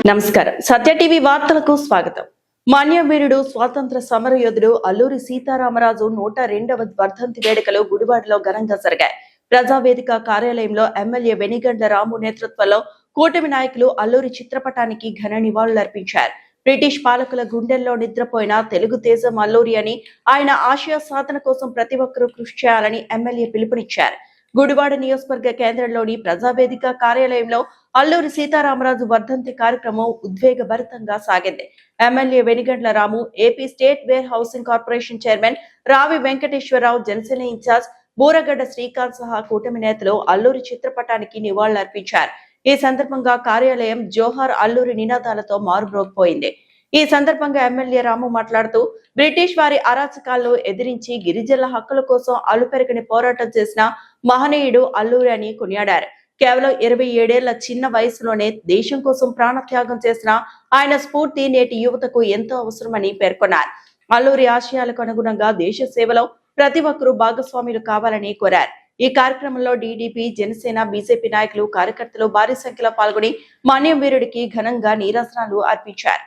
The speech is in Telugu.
నమస్కారం. సత్య టీవీ వార్తలకు స్వాగతం. మాన్యవీరుడు స్వాతంత్ర సమరయోధుడు అల్లూరి సీతారామరాజు 102వ వర్ధంతి వేడుకలు గుడివాడలో ఘనంగా జరిగాయి. ప్రజావేదిక కార్యాలయంలో ఎమ్మెల్యే వెనిగండ్ల రాము నేతృత్వంలో కూటమి నాయకులు అల్లూరి చిత్రపటానికి ఘన నివాళులర్పించారు. బ్రిటిష్ పాలకుల గుండెల్లో నిద్రపోయిన తెలుగు తేజం అల్లూరి అని, ఆయన ఆశయ సాధన కోసం ప్రతి ఒక్కరూ కృషి చేయాలని ఎమ్మెల్యే పిలుపునిచ్చారు. గుడివాడ నియోజకవర్గ కేంద్రంలోని ప్రజావేదిక కార్యాలయంలో అల్లూరి సీతారామరాజు వర్ధంతి కార్యక్రమం ఉద్వేగభరితంగా సాగింది. MLA Venigandla Ramu, AP state where housing corporation chairman రావి వెంకటేశ్వరరావు, జనసేన ఇన్ఛార్జ్ బూరగడ్డ శ్రీకాంత్ సహా కూటమి నేతలు అల్లూరి చిత్రపటానికి నివాళులర్పించారు. ఈ సందర్భంగా కార్యాలయం జోహార్ అల్లూరి నినాదాలతో మారుమ్రోగిపోయింది. ఈ సందర్భంగా ఎమ్మెల్యే రాము మాట్లాడుతూ, బ్రిటిష్ వారి అరాచకాలను ఎదిరించి గిరిజనుల హక్కుల కోసం అలుపెరగని పోరాటం చేసిన మహనీయుడు అల్లూరి అని కొనియాడారు. కేవలం 27 చిన్న వయసులోనే దేశం కోసం ప్రాణత్యాగం చేసిన ఆయన స్ఫూర్తి నేటి యువతకు ఎంతో అవసరమని పేర్కొన్నారు. అల్లూరి ఆశయాలకు అనుగుణంగా దేశ సేవలో ప్రతి ఒక్కరూ భాగస్వాములు కావాలని కోరారు. ఈ కార్యక్రమంలో టీడీపీ, జనసేన, బీజేపీ నాయకులు, కార్యకర్తలు భారీ సంఖ్యలో పాల్గొని మాన్యం వీరుడికి ఘనంగా నీరాజనాలు అర్పించారు.